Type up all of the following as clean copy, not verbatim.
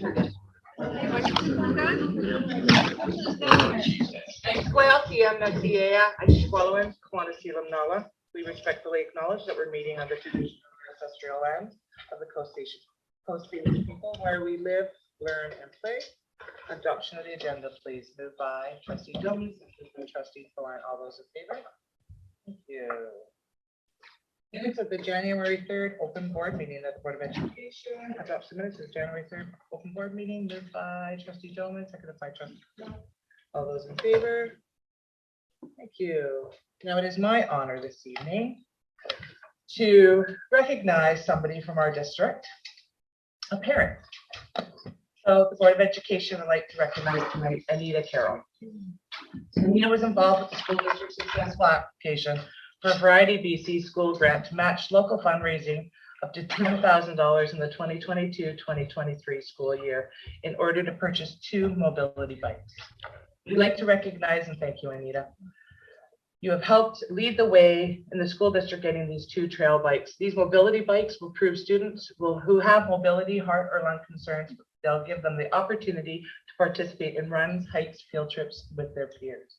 a Ishqualawin, Quantasilam Nala. We respectfully acknowledge that we're meeting on the traditional ancestral lands of the Coast Salish people where we live, learn, and play. Adoption of the agenda, please. Moved by Trustee Jones, seconded by Trustee Thorne. All those in favor? Thank you. Minutes of the January 3rd open board meeting of the Board of Education. Adoption minutes of January 3rd open board meeting. Moved by Trustee Jones, seconded by Trustee Thorne. All those in favor? Thank you. Now it is my honor this evening to recognize somebody from our district, a parent. So the Board of Education would like to recognize tonight Anita Carroll. Anita was involved with the school district's successful application for a Variety BC school grant to match local fundraising up to $10,000 in the 2022-2023 school year in order to purchase 2 mobility bikes. We'd like to recognize and thank you, Anita. You have helped lead the way in the school district getting these 2 trail bikes. These mobility bikes will prove students who have mobility, heart, or lung concerns. They'll give them the opportunity to participate in runs, hikes, field trips with their peers.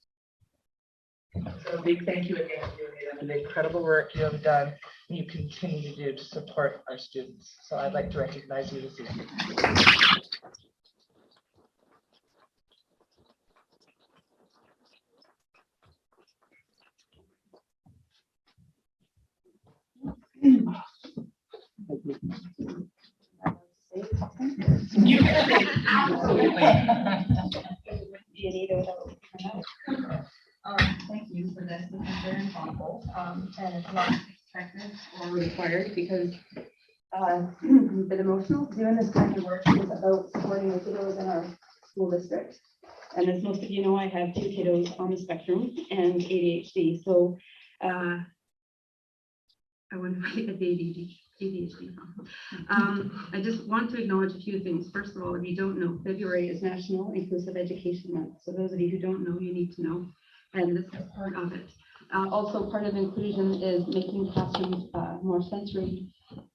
So a big thank you again to you, Anita, for the incredible work you have done and you continue to do to support our students. So I'd like to recognize you this evening. Thank you for this. This is very thoughtful, and it's not expected or required because I'm a bit emotional. Doing this kind of work is about supporting the kiddos in our school district. And as most of you know, I have 2 kiddos on the spectrum and ADHD. So I wouldn't write ADHD. I just want to acknowledge a few things. First of all, if you don't know, February is National Inclusive Education Month. So those of you who don't know, you need to know. And this is part of it. Also, part of inclusion is making classrooms more sensory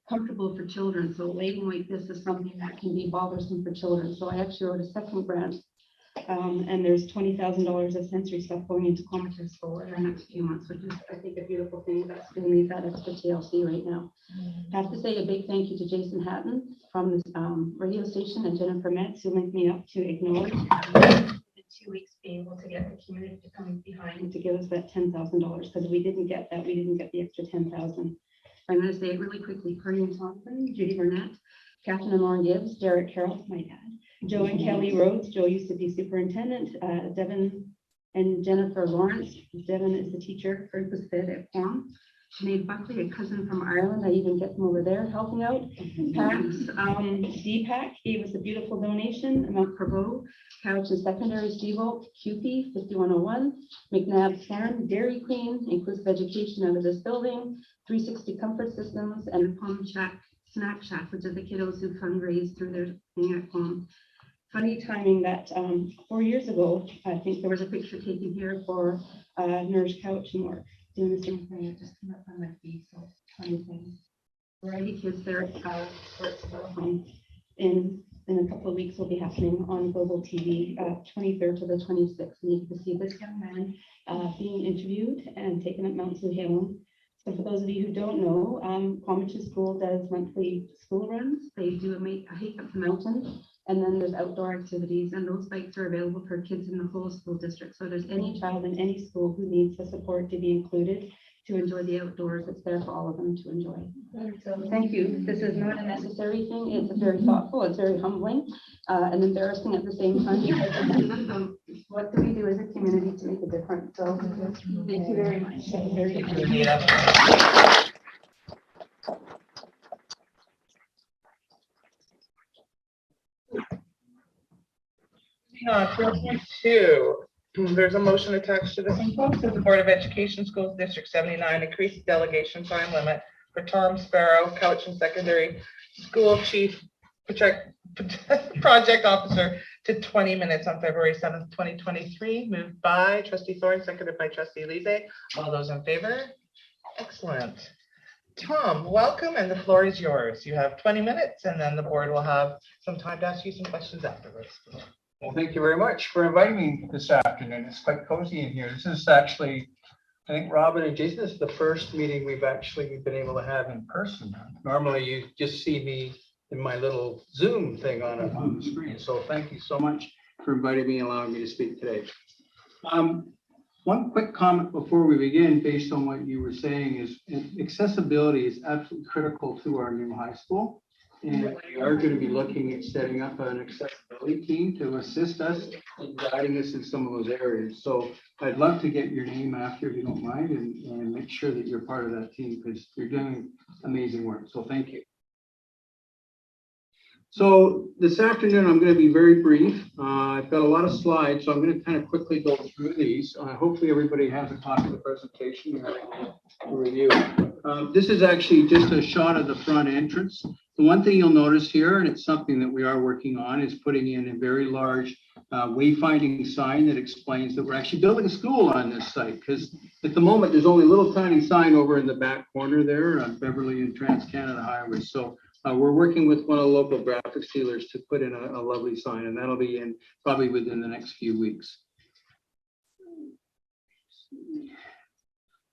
comfortable for children. So labeling like this is something that can be bothersome for children. So I actually wrote a second grant. And there's $20,000 of sensory stuff going into Comatose School in the next few months, which is, I think, a beautiful thing. That school needs that extra TLC right now. I have to say a big thank you to Jason Hatton from this radio station and Jennifer Metz, who linked me up to acknowledge the 2 weeks being able to get the community to come behind and to give us that $10,000, because if we didn't get that, we didn't get the extra 10,000. I'm going to say it really quickly. Corinne Thompson, Judy Burnett, Catherine and Lauren Gibbs, Derek Carroll, my dad, Joe and Kelly Rhodes. Joe used to be superintendent. Devin and Jennifer Lawrence. Devin is the teacher for Fit at Quam. Sinead Buckley, a cousin from Ireland. I even get them over there helping out. Pax, Deepak gave us a beautiful donation. Mount Provo, Couch and Secondary, Steve-O, QP 5101, McNabb Karen, Dairy Queen, Inclusive Education out of this building, 360 Comfort Systems, and Palm Shack Snack Shack, which are the kiddos who fundraise through their thing at home. Funny timing that 4 years ago, I think there was a picture taken here for Nourish Couch and work doing the same thing. It just came up on my feed, so funny thing. Variety Kids there in a couple of weeks will be happening on Global TV, 23rd to the 26th. And you can see this young man being interviewed and taken at Mount Suhailem. So for those of you who don't know, Quamachu School does monthly school runs. They do a hike up the mountain, and then there's outdoor activities, and those bikes are available for kids in the whole school district. So if there's any child in any school who needs the support to be included to enjoy the outdoors, it's there for all of them to enjoy. So thank you. This is not a necessary thing. It's very thoughtful. It's very humbling and embarrassing at the same time. What do we do as a community to make a difference? So thank you very much. Very There's a motion attached to this info. So the Board of Education Schools District 79 increased delegation time limit for Tom Sparrow, Couch and Secondary School Chief Project Officer to 20 minutes on February 7th, 2023. Moved by Trustee Thorne, seconded by Trustee Lise. All those in favor? Excellent. Tom, welcome, and the floor is yours. You have 20 minutes, and then the board will have some time to ask you some questions afterwards. Well, thank you very much for inviting me this afternoon. It's quite cozy in here. This is actually, I think, Robin and Jason, this is the first meeting we've been able to have in person. Normally, you just see me in my little Zoom thing on the screen. So thank you so much for inviting me and allowing me to speak today. One quick comment before we begin, based on what you were saying, is accessibility is absolutely critical to our new high school. And we are going to be looking at setting up an accessibility team to assist us in guiding us in some of those areas. So I'd love to get your name after, if you don't mind, and make sure that you're part of that team, because you're doing amazing work. So thank you. So this afternoon, I'm going to be very brief. I've got a lot of slides, so I'm going to kind of quickly go through these. Hopefully everybody has a copy of the presentation to review. This is actually just a shot of the front entrance. The one thing you'll notice here, and it's something that we are working on, is putting in a very large wayfinding sign that explains that we're actually building a school on this site, because at the moment, there's only a little tiny sign over in the back corner there on Beverly and Trans-Canada Highway. So we're working with one of the local graphics dealers to put in a lovely sign, and that'll be in probably within the next few weeks.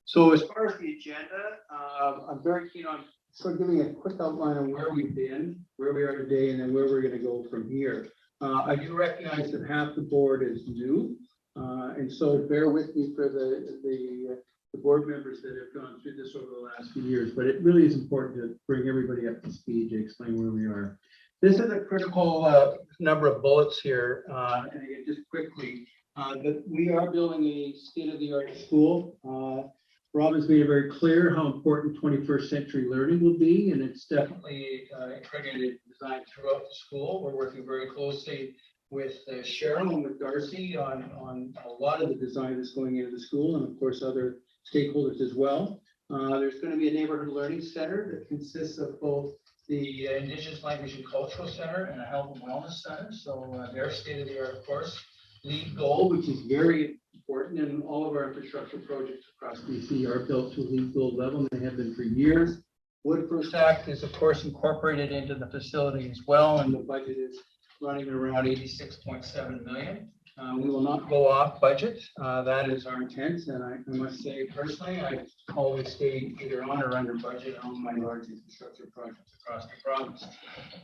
So as far as the agenda, I'm very keen on sort of giving a quick outline on where we've been, where we are today, and then where we're going to go from here. I do recognize that half the board is new, and so bear with me for the board members that have gone through this over the last few years, but it really is important to bring everybody up to speed to explain where we are. This is a critical number of bullets here, and again, just quickly, that we are building a state-of-the-art school. Robin's made it very clear how important 21st century learning will be, and it's definitely integrated design throughout the school. We're working very closely with Cheryl and with Darcy on a lot of the design that's going into the school, and of course other stakeholders as well. There's going to be a neighborhood learning center that consists of both the Indigenous Language and Cultural Center and a health and wellness center. So they're state-of-the-art, of course. LEED Gold, which is very important, and all of our infrastructure projects across BC are built to LEED Gold level, and they have been for years. Wood First Act is, of course, incorporated into the facility as well, and the budget is running around 86.7 million. We will not go off budget. That is our intent, and I must say personally, I always stay either on or under budget on my large infrastructure projects across the province.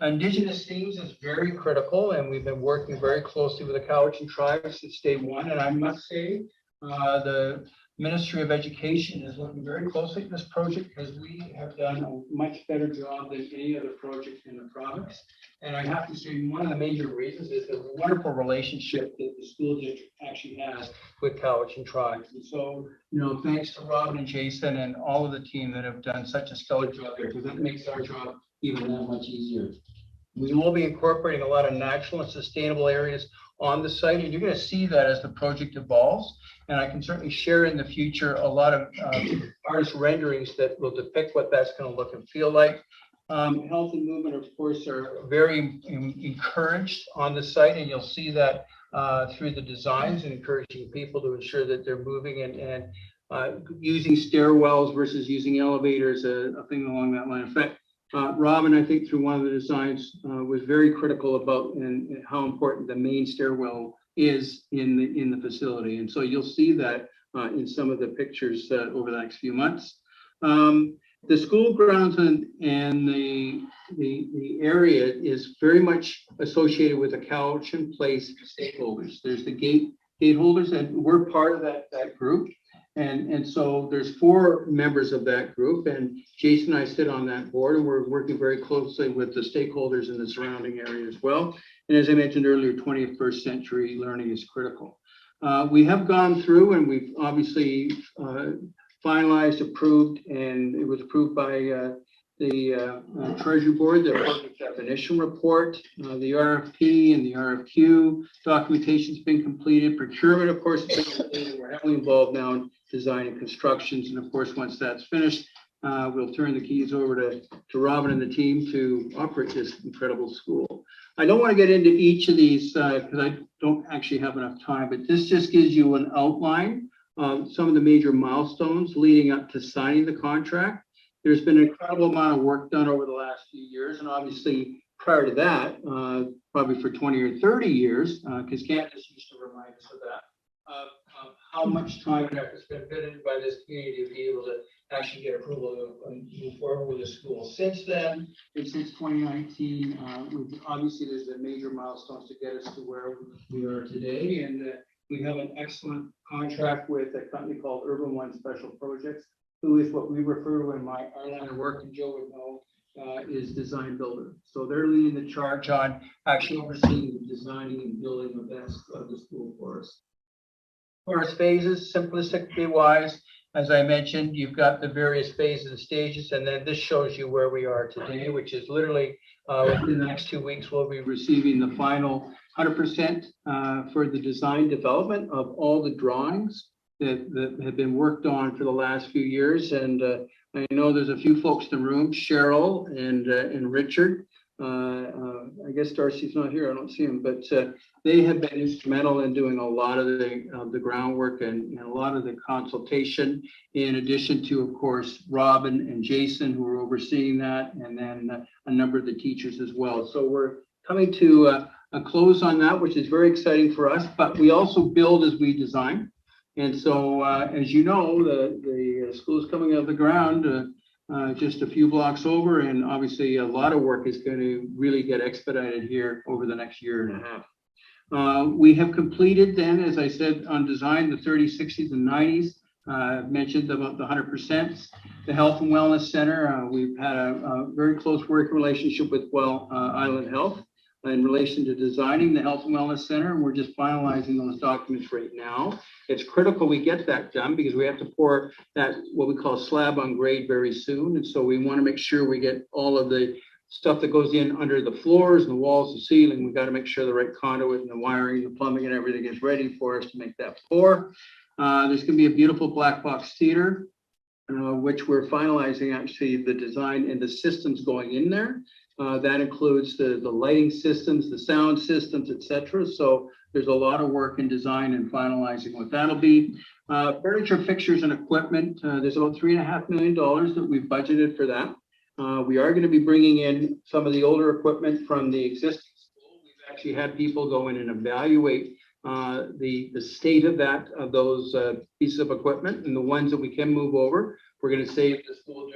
Indigenous themes is very critical, and we've been working very closely with the Cowichan tribes since day one. And I must say, the Ministry of Education is looking very closely at this project, because we have done a much better job than any other project in the province. And I have to say, one of the major reasons is the wonderful relationship that the school district actually has with Cowichan tribes. And so, thanks to Robin and Jason and all of the team that have done such a stellar job there, because that makes our job even that much easier. We will be incorporating a lot of natural and sustainable areas on the site, and you're going to see that as the project evolves. And I can certainly share in the future a lot of artist renderings that will depict what that's going to look and feel like. Health and movement, of course, are very encouraged on the site, and you'll see that through the designs, and encouraging people to ensure that they're moving and using stairwells versus using elevators, a thing along that line. In fact, Robin, I think through one of the designs, was very critical about and how important the main stairwell is in the facility, and so you'll see that in some of the pictures over the next few months. The school grounds and the area is very much associated with the Cowichan Place stakeholders. There's the gate holders, and we're part of that group. And so there's 4 members of that group, and Jason and I sit on that board, and we're working very closely with the stakeholders in the surrounding area as well. And as I mentioned earlier, 21st century learning is critical. We have gone through, and we've obviously finalized, approved, and it was approved by the Treasury Board, the project definition report, the RFP and the RFQ documentation's been completed. Procurement, of course, has been completed. We're heavily involved now in design and constructions, and of course, once that's finished, we'll turn the keys over to Robin and the team to operate this incredible school. I don't want to get into each of these because I don't actually have enough time, but this just gives you an outline of some of the major milestones leading up to signing the contract. there's been an incredible amount of work done over the last few years, and obviously prior to that, probably for 20 or 30 years, because Candace used to remind us of that, of how much time and effort has been put into by this community to be able to actually get approval and move forward with the school. Since then, and since 2019, obviously there's been major milestones to get us to where we are today, and we have an excellent contract with a company called Urban One Special Projects, who is what we refer to in my line of work, and Joe would know, is design builder. So they're leading the charge on actually overseeing the designing and building of the school for us. As far as phases, simplistically wise, as I mentioned, you've got the various phases and stages, and then this shows you where we are today, which is literally within the next 2 weeks, we'll be receiving the final 100% for the design development of all the drawings that have been worked on for the last few years. And I know there's a few folks in the room, Cheryl and Richard. I guess Darcy's not here, I don't see him, but they have been instrumental in doing a lot of the groundwork and a lot of the consultation, in addition to, of course, Robin and Jason, who are overseeing that, and then a number of the teachers as well. So we're coming to a close on that, which is very exciting for us, but we also build as we design. And so, as you know, the school is coming out of the ground just a few blocks over, and obviously a lot of work is going to really get expedited here over the next year and a half. We have completed then, as I said, on design, the 30s, 60s, and 90s. Mentioned about the 100%. The Health and Wellness Center, we've had a very close working relationship with Island Health in relation to designing the Health and Wellness Center, and we're just finalizing those documents right now. It's critical we get that done because we have to pour that, what we call slab on grade, very soon. And so we want to make sure we get all of the stuff that goes in under the floors and the walls, the ceiling. We've got to make sure the right conduit and the wiring, the plumbing and everything is ready for us to make that pour. There's going to be a beautiful black box theater, which we're finalizing actually the design and the systems going in there. That includes the lighting systems, the sound systems, etc. So there's a lot of work in design and finalizing what that'll be. Furniture, fixtures, and equipment. There's about $3.5 million that we've budgeted for that. We are going to be bringing in some of the older equipment from the existing school. We've actually had people go in and evaluate the state of those pieces of equipment, and the ones that we can move over. We're going to save the school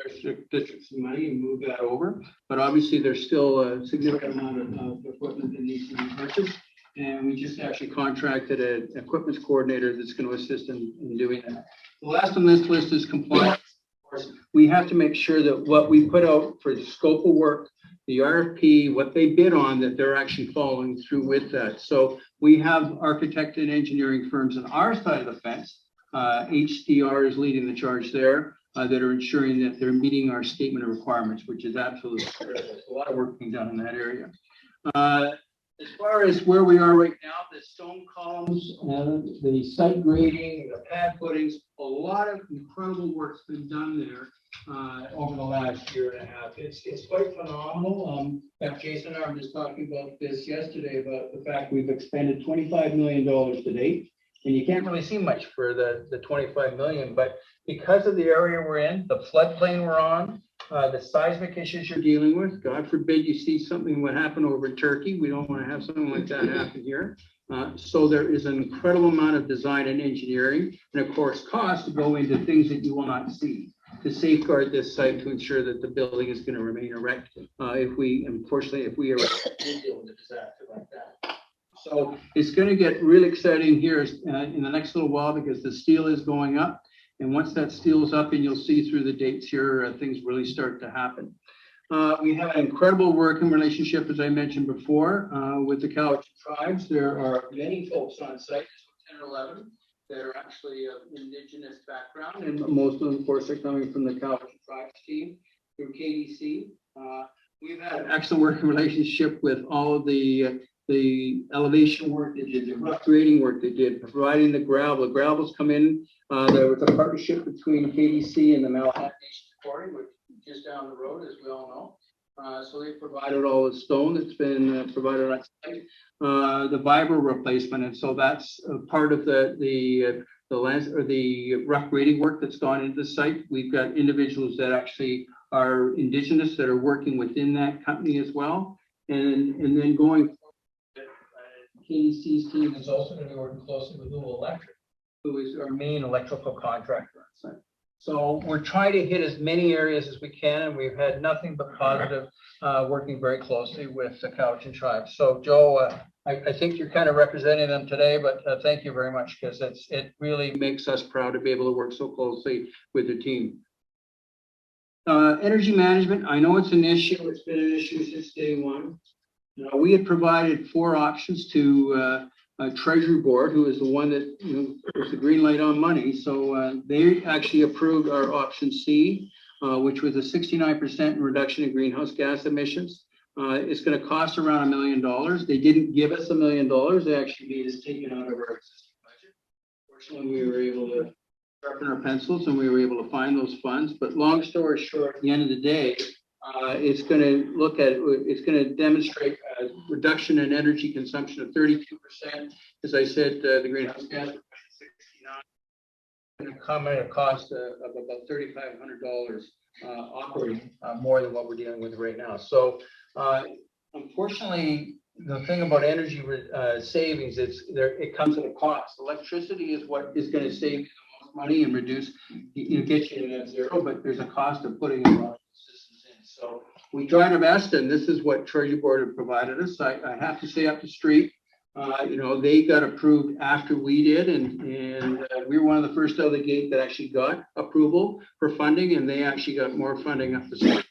district some money and move that over. But obviously, there's still a significant amount of equipment that needs to be purchased. And we just actually contracted an equipment coordinator that's going to assist in doing that. The last on this list is compliance. Of course, we have to make sure that what we put out for the scope of work, the RFP, what they bid on, that they're actually following through with that. So we have architect and engineering firms on our side of the fence. HDR is leading the charge there. That are ensuring that they're meeting our statement of requirements, which is absolutely critical. There's a lot of work being done in that area. As far as where we are right now, the stone columns, the site grading, the pad footings, a lot of incredible work's been done there over the last year and a half. It's quite phenomenal. In fact, Jason and I were just talking about this yesterday, about the fact we've expended $25 million to date. And you can't really see much for the 25 million, but because of the area we're in, the floodplain we're on, the seismic issues you're dealing with, God forbid you see something what happened over in Turkey. We don't want to have something like that happen here. So there is an incredible amount of design and engineering, and of course, cost to go into things that you will not see to safeguard this site to ensure that the building is going to remain erect. If we are deal with a disaster like that. So it's going to get really exciting here in the next little while because the steel is going up. And once that steel is up, and you'll see through the dates here, things really start to happen. We have an incredible working relationship, as I mentioned before, with the Cowichan tribes. There are many folks on site, 10 or 11, that are actually of Indigenous background. And most of them, of course, are coming from the Cowichan tribes team through KDC. We've had an excellent working relationship with all of the elevation work they did, the rough grading work they did, providing the gravel. The gravels come in. There was a partnership between KDC and the Malahat Nation Quarry, which is just down the road, as we all know. So they provided all the stone that's been provided on site, the vibro replacement, and so that's part of the the rough grading work that's gone into the site. We've got individuals that actually are Indigenous that are working within that company as well. And then going forward, KDC's team is also going to be working closely with Louisville Electric, who is our main electrical contractor on site. So we're trying to hit as many areas as we can, and we've had nothing but positive, working very closely with the Cowichan tribe. So Joe, I think you're kind of representing them today, but thank you very much, because it really makes us proud to be able to work so closely with the team. Energy management, I know it's an issue. It's been an issue since day one. We had provided 4 options to Treasury Board, who is the one that was the green light on money. So they actually approved our option C, which was a 69% reduction in greenhouse gas emissions. It's going to cost around $1 million. They didn't give us $1 million. They actually made us take it out of our existing budget. Fortunately, we were able to sharpen our pencils and we were able to find those funds. But long story short, at the end of the day, it's going to demonstrate a reduction in energy consumption of 32%. As I said, the greenhouse gas reduction 69%, going to come at a cost of about $3,500 operating, more than what we're dealing with right now. So unfortunately, the thing about energy savings, it comes at a cost. Electricity is what is going to save you the most money and reduce, get you to net zero, but there's a cost of putting in systems in. So we tried our best, and this is what Treasury Board have provided us. I have to say up the street, they got approved after we did, and we were one of the first out of the gate that actually got approval for funding, and they actually got more funding up the street.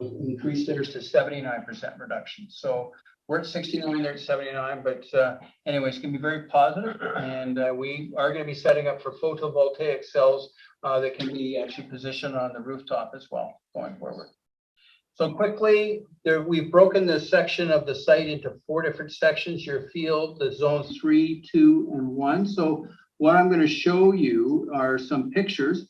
Increased theirs to 79% reduction. So we're at 69, they're at 79, but anyway, it's going to be very positive, and we are going to be setting up for photovoltaic cells that can be actually positioned on the rooftop as well going forward. So quickly, we've broken this section of the site into 4 different sections, your field, the zones 3, 2, and 1. So what I'm going to show you are some pictures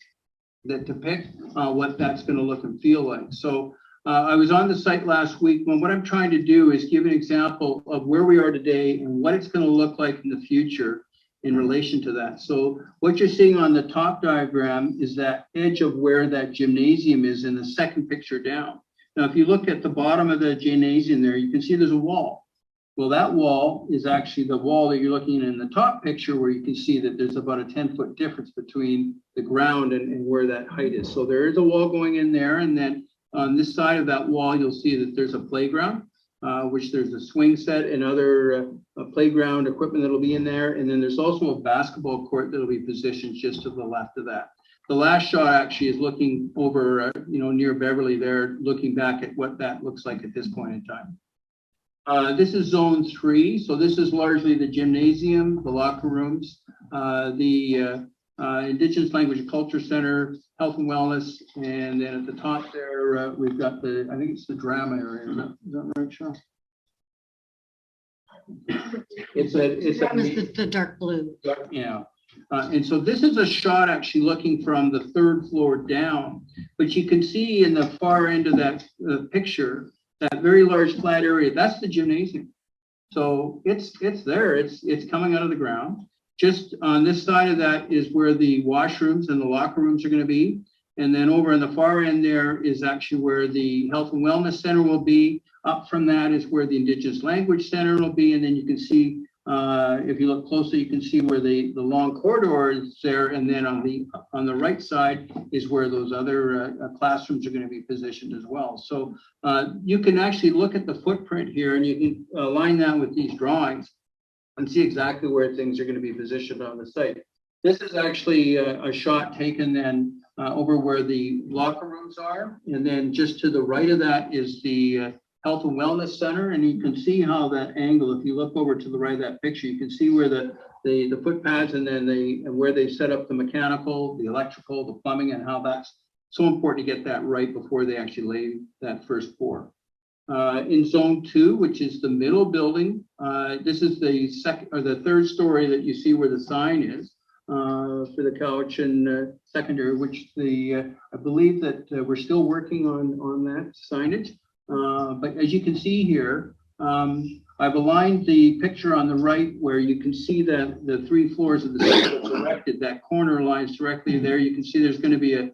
that depict what that's going to look and feel like. So I was on the site last week, and what I'm trying to do is give an example of where we are today and what it's going to look like in the future in relation to that. So what you're seeing on the top diagram is that edge of where that gymnasium is in the second picture down. Now, if you look at the bottom of the gymnasium there, you can see there's a wall. Well, that wall is actually the wall that you're looking at in the top picture, where you can see that there's about a 10-foot difference between the ground and where that height is. So there is a wall going in there, and then on this side of that wall, you'll see that there's a playground, which there's a swing set and other playground equipment that'll be in there. And then there's also a basketball court that'll be positioned just to the left of that. The last shot actually is looking over, near Beverly there, looking back at what that looks like at this point in time. This is zone 3. So this is largely the gymnasium, the locker rooms, the Indigenous Language and Culture Center, health and wellness, and then at the top there, we've got I think it's the drama area. Is that right, Sean? It's the dark blue. Yeah. And so this is a shot actually looking from the 3rd floor down, but you can see in the far end of that picture, that very large flat area, that's the gymnasium. So it's there, it's coming out of the ground. Just on this side of that is where the washrooms and the locker rooms are going to be. And then over on the far end there is actually where the health and wellness center will be. Up from that is where the Indigenous Language Center will be. And then you can see, if you look closely, you can see where the long corridor is there. And then on the right side is where those other classrooms are going to be positioned as well. So you can actually look at the footprint here, and you can align that with these drawings and see exactly where things are going to be positioned on the site. This is actually a shot taken then over where the locker rooms are. And then just to the right of that is the Health and Wellness Center. And you can see how that angle, if you look over to the right of that picture, you can see where the footpads and then where they set up the mechanical, the electrical, the plumbing, and how that's so important to get that right before they actually lay that first pour. In zone 2, which is the middle building, this is the second or the 3rd story that you see where the sign is for the Cowichan Secondary, which I believe that we're still working on that signage. But as you can see here, I I've aligned the picture on the right where you can see that the 3 floors of the school that's erected, that corner lines directly there. You can see there's going to be a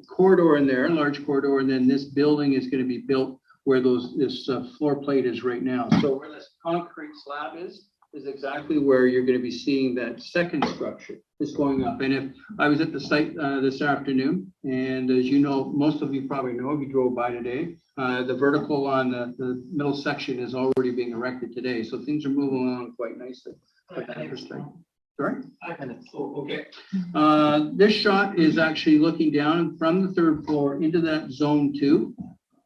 corridor in there, a large corridor, and then this building is going to be built where this floor plate is right now. So where this concrete slab is exactly where you're going to be seeing that second structure is going up. And if I was at the site this afternoon, and as you know, most of you probably know if you drove by today, the vertical on the middle section is already being erected today. So things are moving along quite nicely. Sorry? 5 minutes. Oh, okay. This shot is actually looking down from the 3rd floor into that zone 2.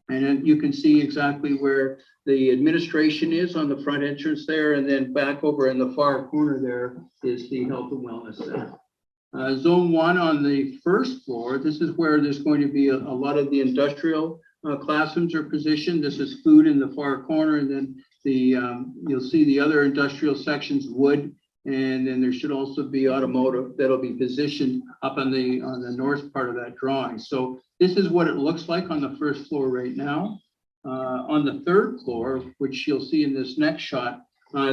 And then you can see exactly where the administration is on the front entrance there. And then back over in the far corner there is the health and wellness center. Zone 1 on the 1st floor, this is where there's going to be a lot of the industrial classrooms are positioned. This is food in the far corner. And then you'll see the other industrial sections, wood. And then there should also be automotive that'll be positioned up on the north part of that drawing. So this is what it looks like on the 1st floor right now. On the 3rd floor, which you'll see in this next shot,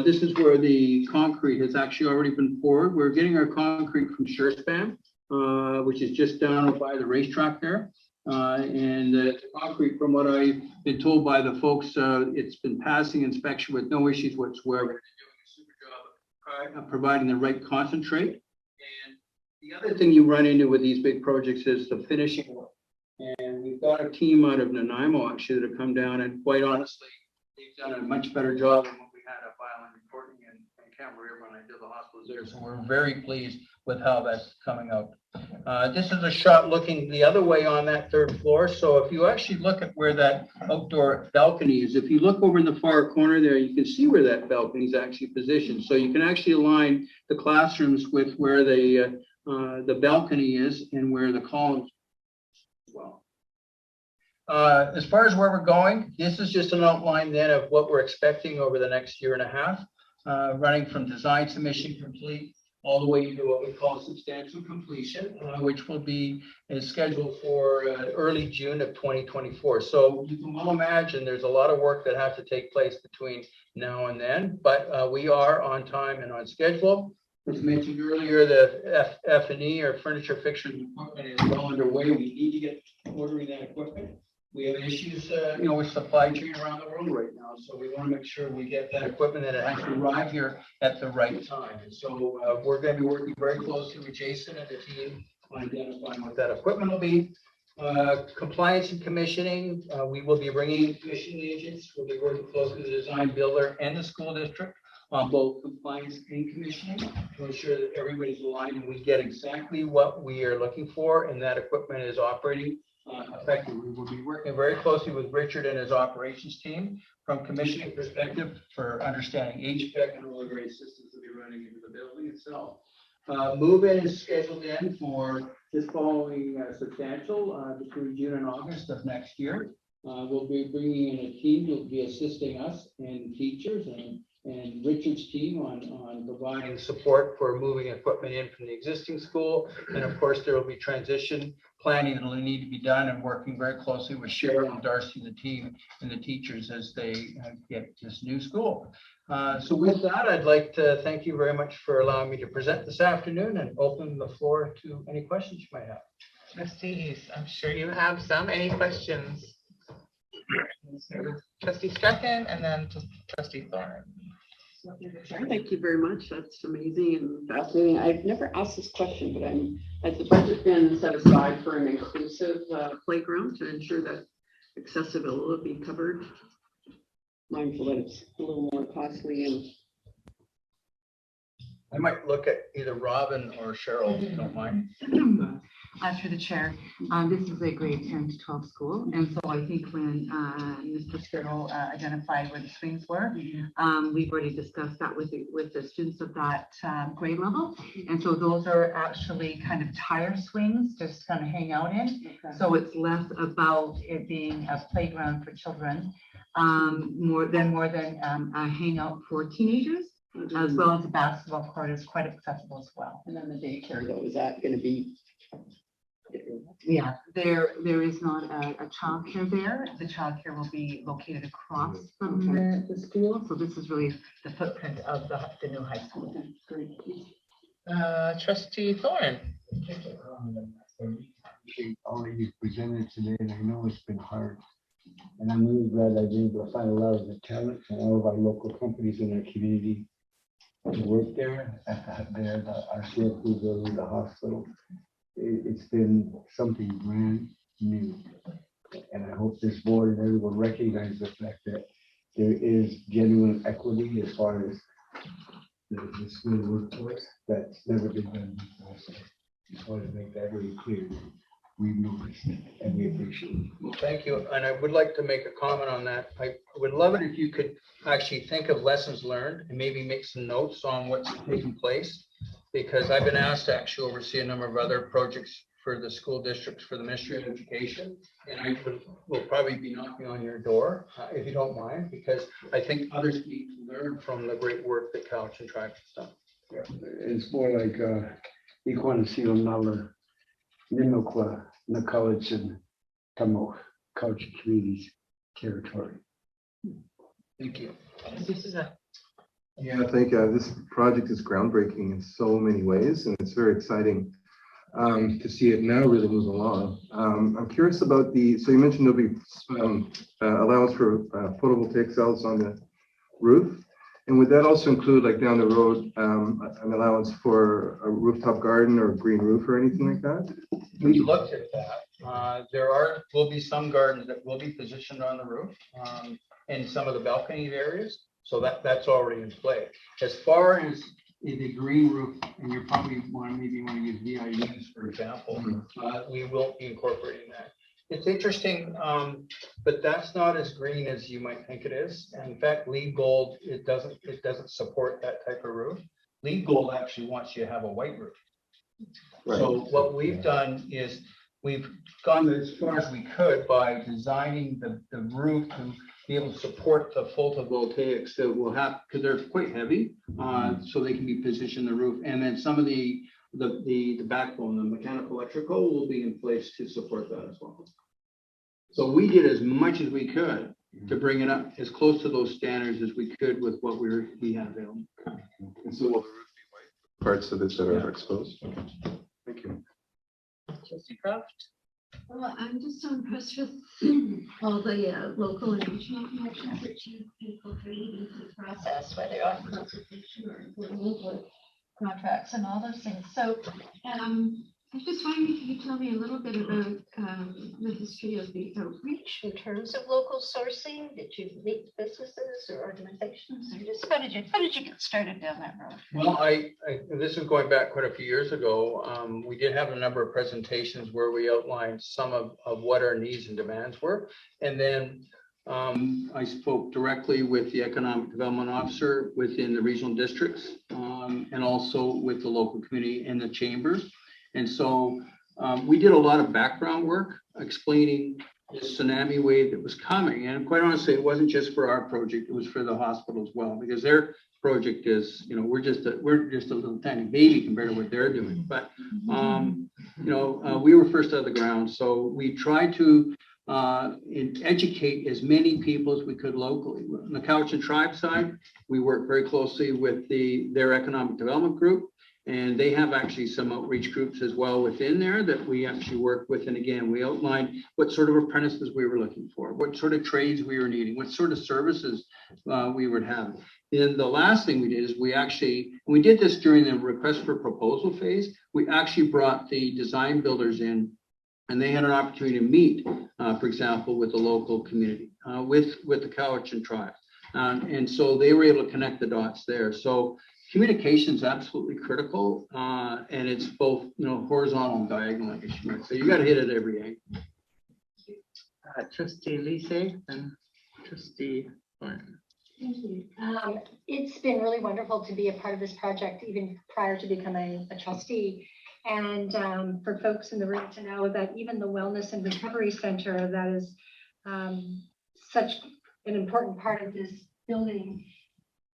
this is where the concrete has actually already been poured. We're getting our concrete from Surespan, which is just down by the racetrack there. And the concrete, from what I've been told by the folks, it's been passing inspection with no issues whatsoever. Providing the right concentrate. And the other thing you run into with these big projects is the finishing work. And we've got a team out of Nanaimo actually that have come down, and quite honestly, they've done a much better job than what we had at Violin Reporting and Camera River when I did the hospitals there. So we're very pleased with how that's coming out. This is a shot looking the other way on that 3rd floor. So if you actually look at where that outdoor balcony is, if you look over in the far corner there, you can see where that balcony is actually positioned. So you can actually align the classrooms with where the balcony is and where the columns as well. As far as where we're going, this is just an outline then of what we're expecting over the next year and a half, running from design submission complete all the way into what we call substantial completion, which will be scheduled for early June of 2024. So you can well imagine there's a lot of work that has to take place between now and then, but we are on time and on schedule. As mentioned earlier, the F&E or furniture, fixtures, and equipment is well underway. We need to get ordering that equipment. We have issues, with supply chain around the world right now. So we want to make sure we get that equipment and it actually arrive here at the right time. And so we're going to be working very closely with Jason and the team on identifying what that equipment will be. Compliance and commissioning, we will be bringing in commissioning agents. We'll be working closely with the design builder and the school district on both compliance and commissioning to ensure that everybody's aligned and we get exactly what we are looking for and that equipment is operating effectively. We'll be working very closely with Richard and his operations team from commissioning perspective for understanding HVAC and all the various systems that will be running into the building itself. Move-in is scheduled in for this following substantial between June and August of next year. We'll be bringing in a team who will be assisting us and teachers and Richard's team on providing support for moving equipment in from the existing school. And of course, there will be transition planning that will need to be done and working very closely with Cheryl and Darcy, the team and the teachers as they get this new school. So with that, I'd like to thank you very much for allowing me to present this afternoon and open the floor to any questions you might have. Trustees, I'm sure you have some. Any questions? Trustee Strachan and then Trustee Thorne. Thank you very much. That's amazing and fascinating. I've never asked this question, but has the budget been set aside for an inclusive playground to ensure that accessibility will be covered? Mindful that it's a little more costly and. I might look at either Robin or Cheryl, if you don't mind. Through the chair, this is a grade 10 to 12 school. And so I think when Mr. Sparrow identified where the swings were, we've already discussed that with the students of that grade level. And so those are actually kind of tire swings, just kind of hang out in. Okay. So it's less about it being a playground for children, more than a hangout for teenagers. As well as the basketball court is quite accessible as well. And then the daycare though, is that going to be Yeah, there is not a childcare there. The childcare will be located across from the school. So this is really the footprint of the new high school. Trustee Thorne. Appreciate all that you've presented today, and I know it's been hard. And I'm really glad I've been able to find a lot of the talent from all of our local companies in our community to work there, our share food building, the hospital. It's been something brand new. And I hope this board and everyone recognize the fact that there is genuine equity as far as the school workforce that's never been done before. So just want to make that very clear. We've noticed and we appreciate it. Well, thank you. And I would like to make a comment on that. I would love it if you could actually think of lessons learned and maybe make some notes on what's taking place. Because I've been asked to actually oversee a number of other projects for the school districts for the Ministry of Education. And I will probably be knocking on your door, if you don't mind, because I think others need to learn from the great work that Couch and Tribe has done. It's more like Equanasilo Nala, Nimokwa, the college and Tamo College Communities territory. Thank you. Yeah, I think this project is groundbreaking in so many ways, and it's very exciting to see it now really move along. I'm curious about so you mentioned there'll be allowance for photovoltaic cells on the roof. And would that also include, like down the road, an allowance for a rooftop garden or a green roof or anything like that? We looked at that. There will be some gardens that will be positioned on the roof in some of the balcony areas. So that's already in play. As far as the green roof, and you probably maybe want to use VIUs, for example, we will be incorporating that. It's interesting, but that's not as green as you might think it is. And in fact, LEED Gold, it doesn't support that type of roof. LEED Gold actually wants you to have a white roof. Right. So what we've done is we've gone as far as we could by designing the roof to be able to support the photovoltaics that will have, because they're quite heavy, so they can be positioned in the roof. And then some of the backbone, the mechanical electrical will be in place to support that as well. So we did as much as we could to bring it up as close to those standards as we could with what we had available. And so will the roof be white? Parts of it that are exposed? Thank you. Trustee Croft. Well, I'm just so impressed with all the local and regional connections that you've incorporated into the process, whether on consultation or implementing contracts and all those things. So I was just wondering if you could tell me a little bit about the history of the outreach in terms of local sourcing. Did you meet businesses or organizations, or just how did you get started down that road? Well, this is going back quite a few years ago. We did have a number of presentations where we outlined some of what our needs and demands were. And then I spoke directly with the economic development officer within the regional districts and also with the local community and the chambers. And so we did a lot of background work explaining the tsunami wave that was coming. And quite honestly, it wasn't just for our project, it was for the hospital as well, because their project is, we're just a little tiny baby compared to what they're doing. But, we were first out of the ground. So we tried to educate as many people as we could locally. On the Couch and Tribe side, we work very closely with their economic development group. And they have actually some outreach groups as well within there that we actually work with. And again, we outlined what sort of apprentices we were looking for, what sort of trades we were needing, what sort of services we would have. Then the last thing we did is we did this during the request for proposal phase. We actually brought the design builders in, and they had an opportunity to meet, for example, with the local community, with the Couch and Tribe. And so they were able to connect the dots there. So communication is absolutely critical, and it's both, horizontal and diagonal, I guess you might say. You got to hit it every angle. Trustee Lise and Trustee Thorne. Thank you. It's been really wonderful to be a part of this project, even prior to becoming a trustee. And for folks in the room to know that even the Wellness and Recovery Center, that is such an important part of this building,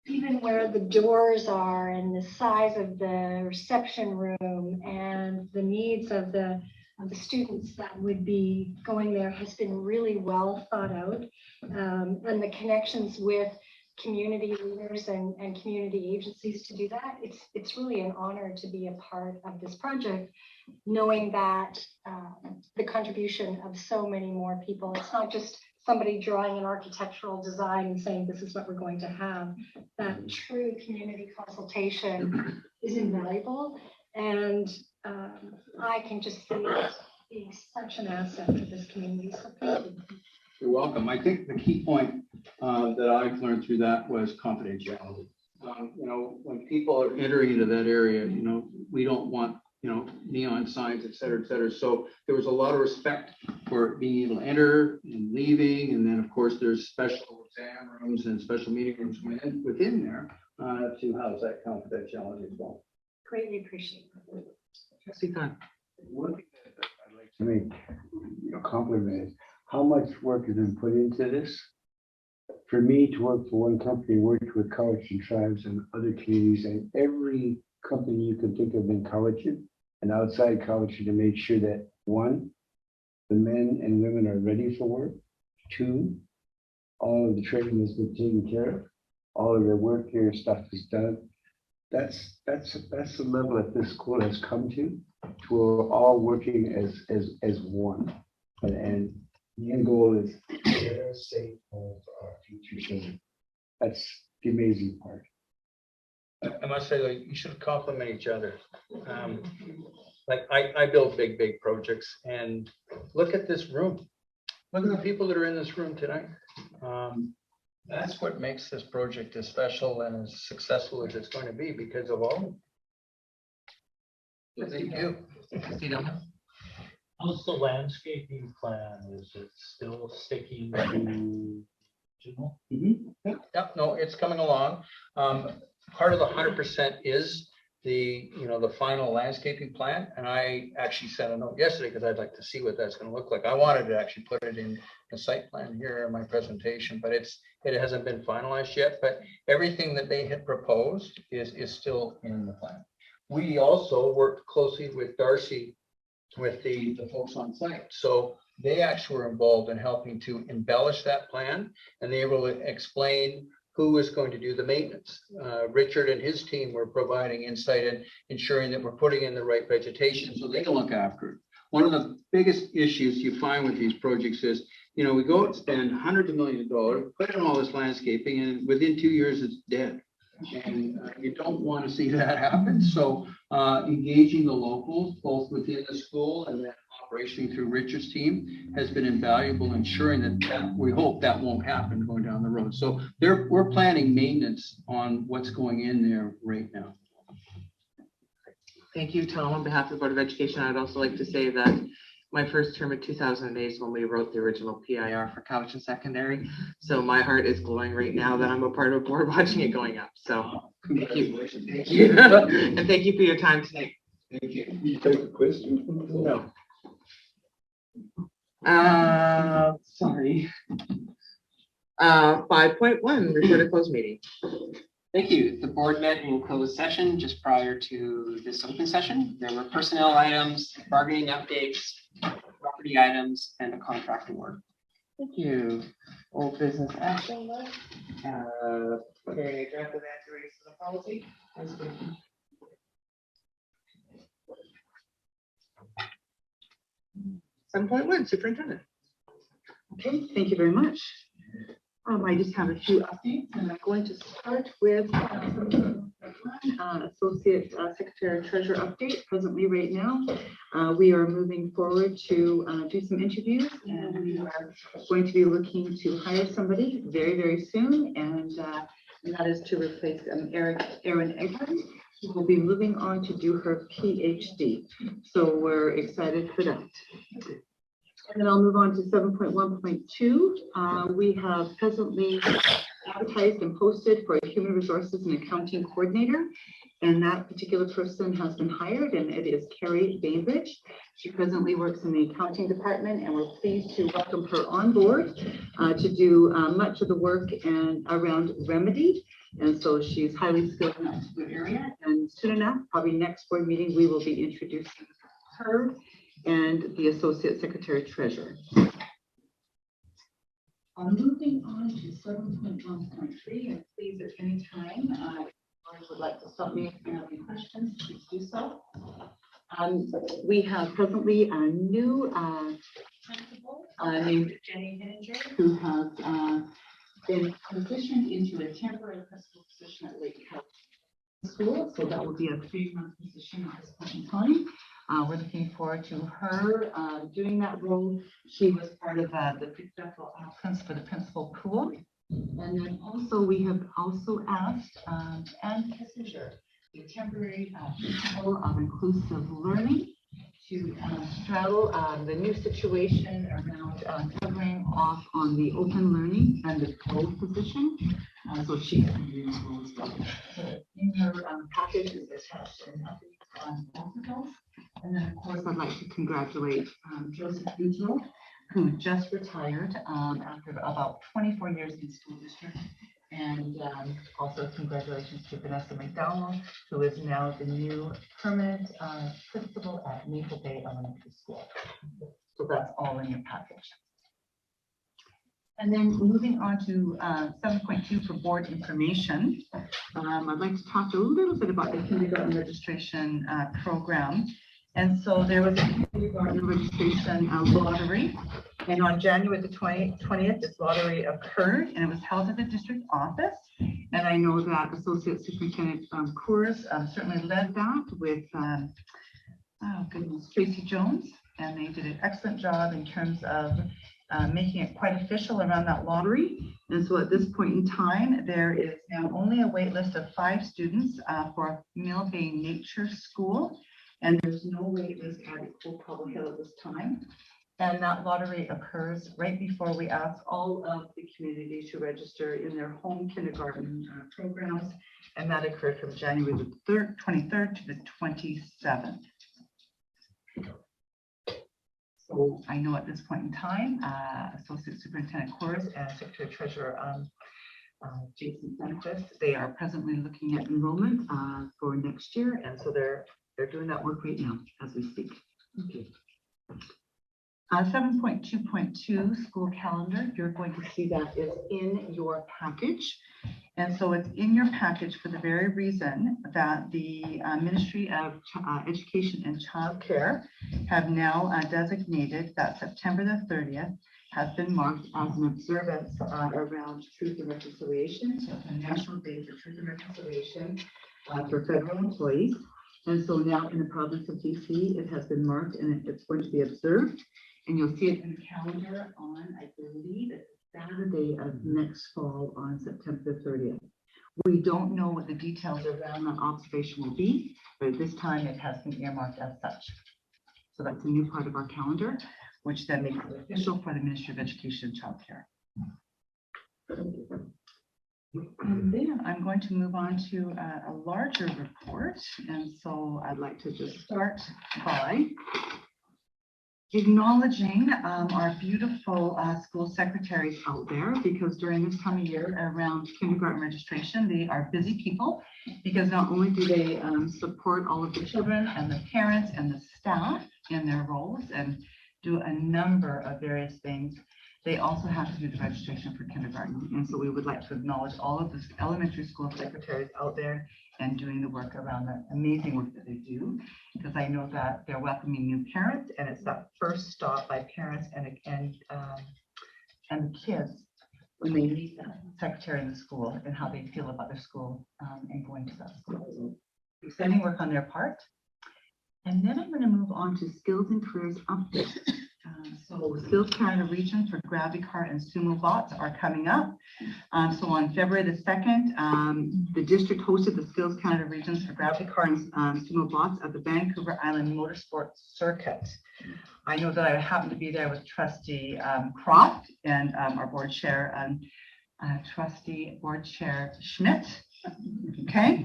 even where the doors are and the size of the reception room and the needs of the the students that would be going there has been really well thought out. And the connections with community leaders and community agencies to do that, it's really an honor to be a part of this project, knowing that the contribution of so many more people. It's not just somebody drawing an architectural design and saying this is what we're going to have. That true community consultation is invaluable, and I can just see it being such an asset to this community. So thank you. You're welcome. I think the key point that I've learned through that was confidentiality. You know, when people are entering into that area, you know, we don't want, you know, neon signs, et cetera, et cetera. So there was a lot of respect for being able to enter and leaving. And then, of course, there's special exam rooms and special meeting rooms within there to house that confidentiality as well. Greatly appreciate it. Trustee Khan. One thing that I'd like to make a compliment is how much work has been put into this. For me to work for one company, worked with Cowichan Tribes and other communities, and every company you can think of in Cowichan and outside Cowichan to make sure that, one, the men and women are ready for work. Two, all of the training has been taken care of. All of the work here stuff is done. That's the level that this school has come to we're all working as one. And the end goal is better, safe home for our future children. That's the amazing part. I must say, like, you should compliment each other. Like I build big projects, and look at this room. Look at the people that are in this room tonight. That's what makes this project as special and as successful as it's going to be, because of all. Thank you. Trustee Doma. How's the landscaping plan? Is it still sticking to original? Yeah, no, it's coming along. Part of the 100% is the final landscaping plan. And I actually sent a note yesterday because I'd like to see what that's going to look like. I wanted to actually put it in the site plan here in my presentation, but it hasn't been finalized yet. But everything that they had proposed is still in the plan. We also worked closely with Darcy, with the folks on site. So they actually were involved in helping to embellish that plan, and they were able to explain who was going to do the maintenance. Richard and his team were providing insight and ensuring that we're putting in the right vegetation so they can look after it. One of the biggest issues you find with these projects is, we go out and spend hundreds of millions of dollars, put in all this landscaping, and within 2 years it's dead. And you don't want to see that happen. So engaging the locals, both within the school and then operationally through Richard's team, has been invaluable, ensuring that we hope that won't happen going down the road. So we're planning maintenance on what's going in there right now. Thank you, Tom. On behalf of the Board of Education, I'd also like to say that my first term in 2008 is when we wrote the original PIR for Cowichan Secondary. So my heart is glowing right now that I'm a part of a board watching it going up. So thank you. Thank you. And thank you for your time tonight. Thank you. You take a question? No. Sorry. 5.1, report of closed meeting. Thank you. The board met in closed session just prior to this open session. There were personnel items, bargaining updates, property items, and a contract award. Thank you. Old business action list. Okay, draft of answers to the policy. 7.1, superintendent. Okay, thank you very much. I just have a few updates, and I'm going to start with Associate Secretary Treasurer update. Presently, right now, we are moving forward to do some interviews, and we are going to be looking to hire somebody very, very soon, and that is to replace Erin Eggman, who will be moving on to do her PhD. So we're excited for that. And then I'll move on to 7.1.2. We have presently advertised and posted for a human resources and accounting coordinator. And that particular person has been hired, and it is Carrie Bainbridge. She presently works in the accounting department, and we're pleased to welcome her on board to do much of the work and around Remedy. And so she's highly skilled in that area. And soon enough, probably next board meeting, we will be introducing her and the Associate Secretary Treasurer. Moving on to 7.1.3, and please at any time, I would like to stop me if you have any questions, please do so. We have presently a new principal named Jenny Henninger, who has been positioned into a temporary principal position at Lake Health School. So that will be a 3-month position at this point in time. We're looking forward to her doing that role. She was part of the successful outcomes for the principal pool. And then also we have also asked Anne Kissinger, the temporary principal of inclusive learning, to straddle the new situation around covering off on the open learning and the code position. So she can do this role as well. So in her package is attached and on both of those. And then, of course, I'd like to congratulate Joseph Boudreau, who just retired after about 24 years in the school district. And also congratulations to Vanessa McDowell, who is now the new permanent principal at Maple Bay Elementary School. So that's all in your package. And then moving on to 7.2 for board information. I'd like to talk a little bit about the kindergarten registration program. And so there was a kindergarten registration lottery. And on January the 20th, this lottery occurred and it was held at the district office. And I know that Associate Superintendent Coors certainly led that with, Tracy Jones. And they did an excellent job in terms of making it quite official around that lottery. And so at this point in time, there is now only a wait list of 5 students for Mill Bay Nature School. And there's no wait list at Old Cobble Hill at this time. And that lottery occurs right before we ask all of the community to register in their home kindergarten programs. And that occurred from January the 23rd to the 27th. So I know at this point in time, Associate Superintendent Coors and Secretary Treasurer Jason Sundquist, they are presently looking at enrollment for next year. And so they're doing that work right now as we speak. Okay. 7.2.2 school calendar, you're going to see that is in your package. And so it's in your package for the very reason that the Ministry of Education and Child Care have now designated that September the 30th has been marked as an observance around Truth and Reconciliation. So it's a National Day for Truth and Reconciliation for federal employees. And so now in the province of BC, it has been marked and it's going to be observed. And you'll see it in the calendar on, I believe, it's Saturday of next fall on September the 30th. We don't know what the details around that observation will be, but at this time it has been earmarked as such. So that's a new part of our calendar, which then makes it official for the Ministry of Education and Child Care. And then I'm going to move on to a larger report. And so I'd like to just start by acknowledging our beautiful school secretaries out there, because during this time of year around kindergarten registration, they are busy people, because not only do they support all of the children and the parents and the staff in their roles and do a number of various things, they also have to do the registration for kindergarten. And so we would like to acknowledge all of the elementary school secretaries out there and doing the work around that amazing work that they do, because I know that they're welcoming new parents, and it's that first stop by parents and the kids when they meet the secretary in the school and how they feel about their school and going to that school. So exciting work on their part. And then I'm going to move on to skills and careers update. So Skills Canada regions for Gravity Car and Sumo Bots are coming up. So on February the 2nd, the district hosted the Skills Canada regions for Gravity Car and Sumo Bots at the Vancouver Island Motorsports Circuit. I know that I happened to be there with Trustee Croft and our board chair, Trustee Board Chair Schmidt. Okay,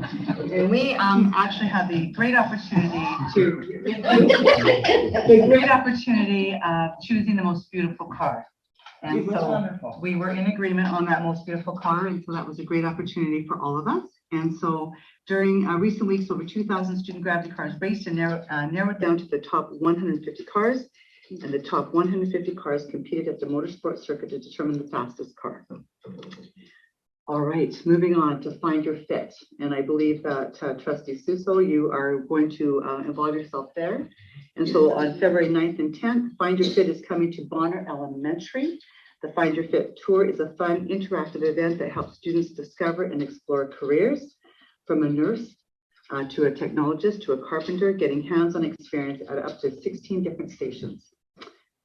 and we actually had the great opportunity of choosing the most beautiful car. And so we were in agreement on that most beautiful car, and so that was a great opportunity for all of us. And so during recent weeks, over 2,000 student gravity cars raced and narrowed down to the top 150 cars. And the top 150 cars competed at the motorsport circuit to determine the fastest car. All right, moving on to Find Your Fit. And I believe that Trustee Suso, you are going to involve yourself there. And so on February 9th and 10th, Find Your Fit is coming to Bonner Elementary. The Find Your Fit tour is a fun, interactive event that helps students discover and explore careers, from a nurse to a technologist to a carpenter, getting hands-on experience at up to 16 different stations.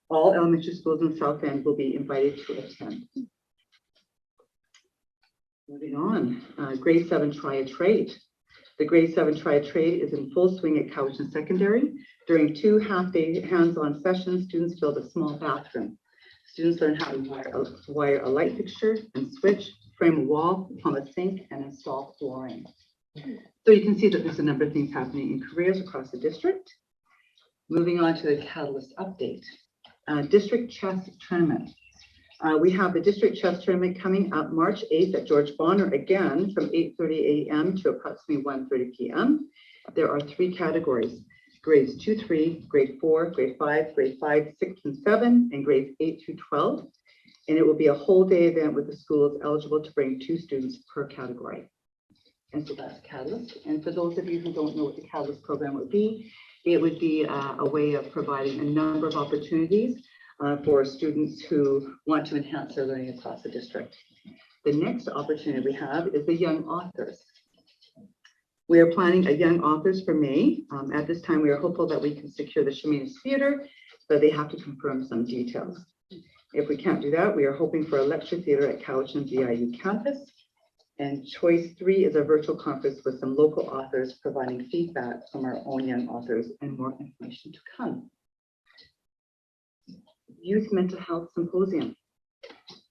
All elementary schools in South End will be invited to attend. Moving on, grade 7 Try a Trade. The grade 7 Try a Trade is in full swing at Cowichan Secondary. During 2 half-day hands-on sessions, students build a small bathroom. Students learn how to wire a light fixture and switch, frame a wall, plumb a sink, and install flooring. So you can see that there's a number of things happening in careers across the district. Moving on to the Catalyst update. District chess tournament. We have the district chess tournament coming up March 8th at George Bonner again from 8:30 a.m. to approximately 1:30 p.m. There are 3 categories: grades 2, 3, grade 4, grade 5, grade 5, 6, and 7, and grades 8 through 12. And it will be a whole day event with the schools eligible to bring 2 students per category. And so that's Catalyst. And for those of you who don't know what the Catalyst program would be, it would be a way of providing a number of opportunities for students who want to enhance their learning across the district. The next opportunity we have is the Young Authors. We are planning a Young Authors for May. At this time, we are hopeful that we can secure the Chemainus Theater, but they have to confirm some details. If we can't do that, we are hoping for a lecture theater at Cowichan VIU campus. And choice 3 is a virtual conference with some local authors providing feedback from our own young authors, and more information to come. Youth Mental Health Symposium.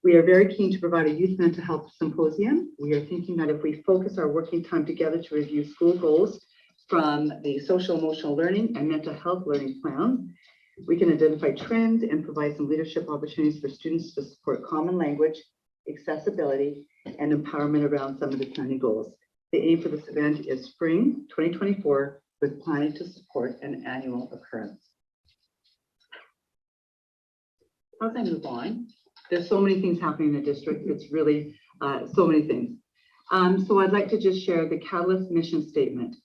We are very keen to provide a youth mental health symposium. We are thinking that if we focus our working time together to review school goals from the social emotional learning and mental health learning plans, we can identify trends and provide some leadership opportunities for students to support common language, accessibility, and empowerment around some of the planning goals. The aim for this event is spring 2024, with planning to support an annual occurrence. As I move on, there's so many things happening in the district. It's really so many things. So I'd like to just share the Catalyst mission statement: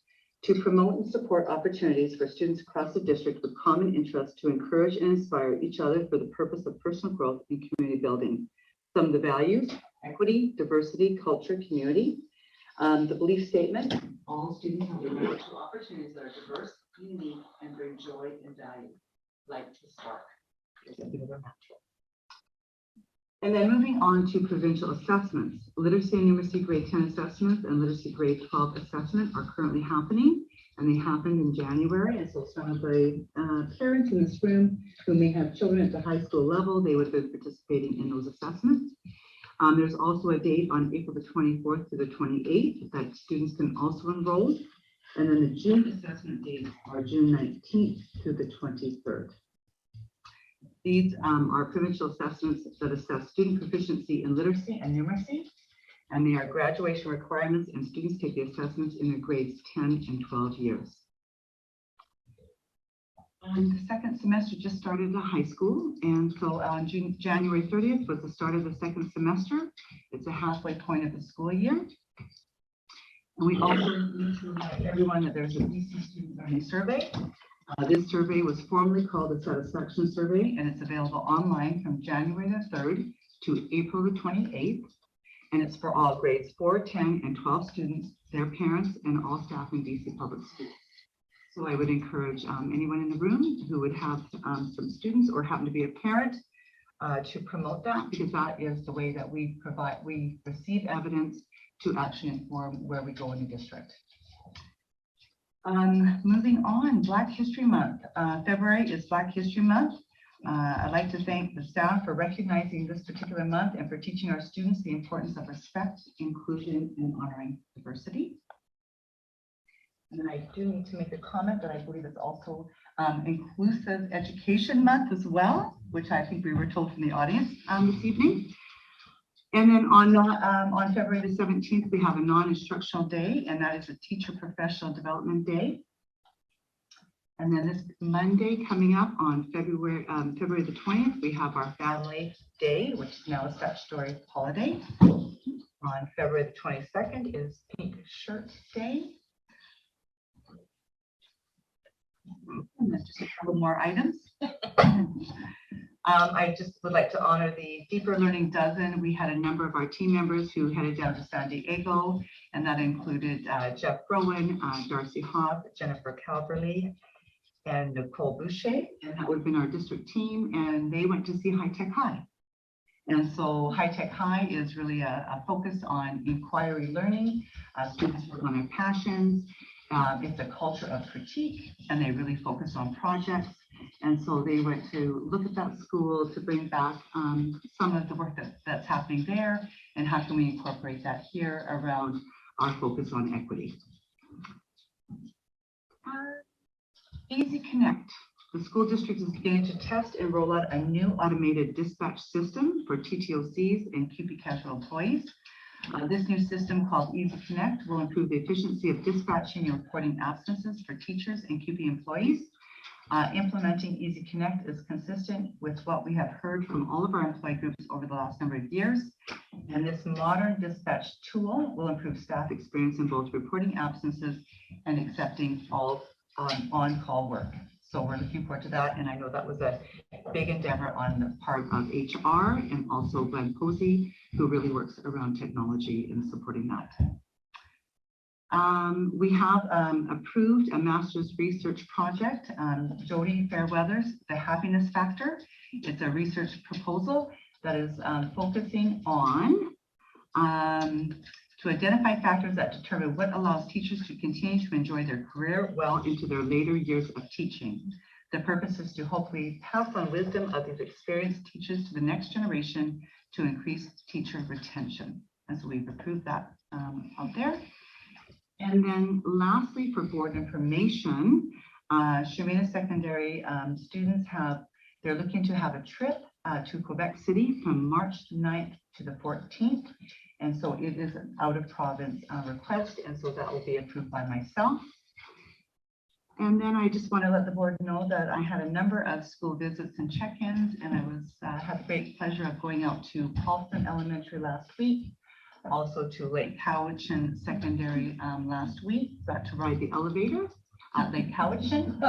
to promote and support opportunities for students across the district with common interests, to encourage and inspire each other for the purpose of personal growth and community building. Some of the values: equity, diversity, culture, community. The belief statement: all students have the right to opportunities that are diverse, unique, and bring joy and value, like the spark. And then moving on to provincial assessments. Literacy and numeracy grade 10 assessments and literacy grade 12 assessment are currently happening, and they happened in January. And so some of the parents in this room who may have children at the high school level, they would have been participating in those assessments. There's also a date on April the 24th to the 28th that students can also enroll. And then the June assessment dates are June 19th to the 23rd. These are provincial assessments that assess student proficiency in literacy and numeracy, and they are graduation requirements, and students take the assessments in their grades 10 and 12 years. The second semester just started in the high school, and so on January 30th was the start of the second semester. It's a halfway point of the school year. And we also need to remind everyone that there's a BC Student Learning Survey. This survey was formerly called a satisfaction survey, and it's available online from January the 3rd to April the 28th. And it's for all grades 4, 10, and 12 students, their parents, and all staff in BC Public Schools. So I would encourage anyone in the room who would have some students or happen to be a parent to promote that, because that is the way that we receive evidence to actually inform where we go in the district. Moving on, Black History Month. February is Black History Month. I'd like to thank the staff for recognizing this particular month and for teaching our students the importance of respect, inclusion, and honoring diversity. And then I do need to make a comment that I believe it's also Inclusive Education Month as well, which I think we were told from the audience this evening. And then on February the 17th, we have a non-instructional day, and that is a teacher professional development day. And then this Monday coming up on February the 20th, we have our family day, which is now a statutory holiday. On February the 22nd is Pink Shirt Day. And there's just a couple more items. I just would like to honor the Deeper Learning Dozen. We had a number of our team members who headed down to San Diego, and that included Jeff Rowan, Darcy Hobb, Jennifer Calverley, and Nicole Boucher, and that would have been our district team, and they went to see High Tech High. And so High Tech High is really a focus on inquiry learning. Students work on their passions. It's a culture of critique, and they really focus on projects. And so they went to look at that school to bring back some of the work that's happening there, and how can we incorporate that here around our focus on equity. Easy Connect. The school district is beginning to test and roll out a new automated dispatch system for TTOCs and QP casual employees. This new system called Easy Connect will improve the efficiency of dispatching and reporting absences for teachers and QP employees. Implementing Easy Connect is consistent with what we have heard from all of our employee groups over the last number of years. And this modern dispatch tool will improve staff experience in both reporting absences and accepting all on-call work. So we're looking forward to that. And I know that was a big endeavor on the part of HR and also Glenn Posey, who really works around technology in supporting that. We have approved a master's research project, Jody Fairweather's The Happiness Factor. It's a research proposal that is focusing on to identify factors that determine what allows teachers to continue to enjoy their career well into their later years of teaching. The purpose is to hopefully pass on wisdom of these experienced teachers to the next generation to increase teacher retention. And so we've approved that out there. And then lastly, for board information, Shermina Secondary students they're looking to have a trip to Quebec City from March 9th to the 14th. And so it is an out of province request, and so that will be approved by myself. And then I just want to let the board know that I had a number of school visits and check-ins, and I had the great pleasure of going out to Paulson Elementary last week, also to Lake Cowichan Secondary last week. Got to ride the elevator at Lake Cowichan.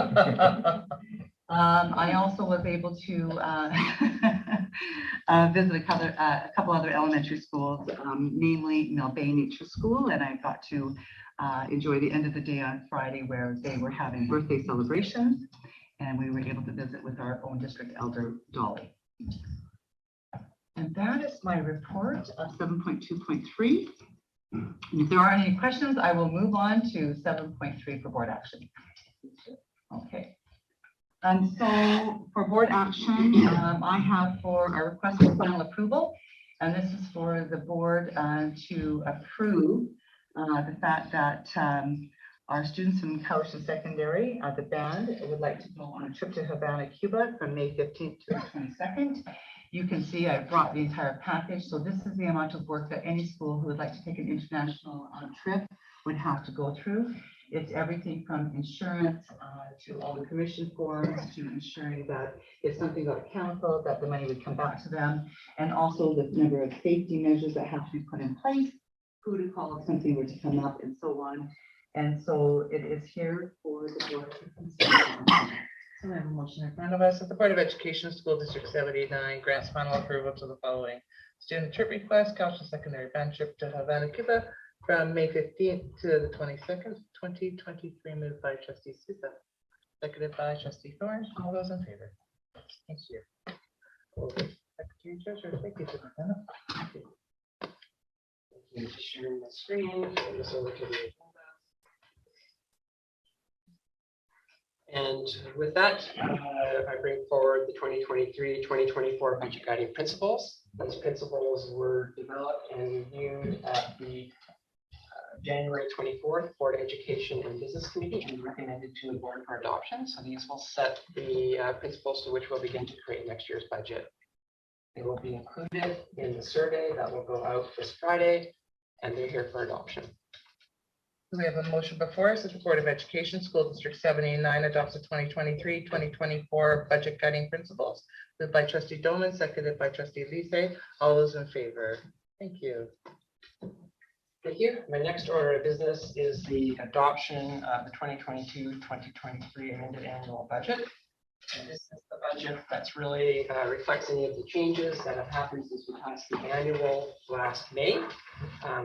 I also was able to visit a couple other elementary schools, namely Mill Bay Nature School, and I got to enjoy the end of the day on Friday where they were having birthday celebrations, and we were able to visit with our own district elder, Dolly. And that is my report of 7.2.3. And if there are any questions, I will move on to 7.3 for board action. Okay. And so for board action, I have for a request for final approval, and this is for the board to approve the fact that our students in Cowichan Secondary, the band, would like to go on a trip to Havana, Cuba from May 15th to the 22nd. You can see I brought the entire package. So this is the amount of work that any school who would like to take an international trip would have to go through. It's everything from insurance to all the commission forms to ensuring that if something got canceled, that the money would come back to them, and also the number of safety measures that have to be put in place, who to call if something were to come up, and so on. And so it is here for the board to consider. So I have a motion in front of us that the Board of Education School District 789 grants final approval to the following student trip request, Cowichan Secondary band trip to Havana, Cuba from May 15th to the 22nd, 2023, moved by Trustee Sousa, seconded by Trustee Thorne. All those in favor? Thank you. Secretary Treasurer, thank you. Thank you for sharing the screen. Turn this over to the agenda. And with that, I bring forward the 2023-2024 budget guiding principles. These principles were developed and reviewed at the January 24th Board of Education and Business Committee and recommended to the board for adoption. So these will set the principles to which we'll begin to create next year's budget. They will be included in the survey that will go out this Friday, and they're here for adoption. We have a motion before us that the Board of Education, School District 79 adopts the 2023-2024 budget guiding principles. Moved by trustee Doman, seconded by trustee Lise. All those in favor? Thank you. Thank you. My next order of business is the adoption of the 2022-2023 amended annual budget. And this is the budget that's really reflects any of the changes that have happened since we passed the annual last May.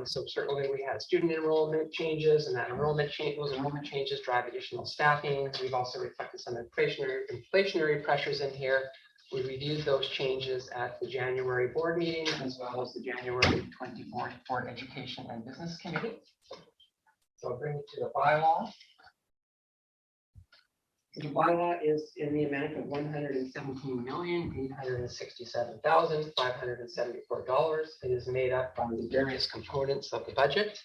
So certainly we had student enrollment changes, and that those enrollment changes drive additional staffing. We've also reflected some inflationary pressures in here. We reviewed those changes at the January board meeting, as well as the January 24th Board Education and Business Committee. So I'll bring you to the bylaw. The bylaw is in the amount of $117,867,574. It is made up by the various components of the budget.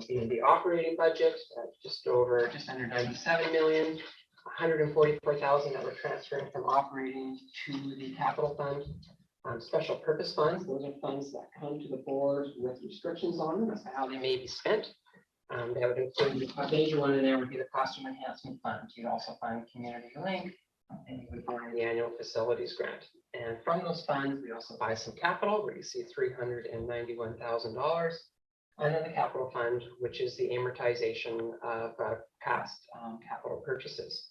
In the operating budget, just under 97 million, 144,000 that we're transferring from operating to the capital fund. Special purpose funds, those are funds that come to the board with restrictions on them as to how they may be spent. That would include the major one in there would be the costume enhancement fund. You'd also find community link, and you would find the annual facilities grant. And from those funds, we also buy some capital, where you see $391,000. And then the capital fund, which is the amortization of past capital purchases.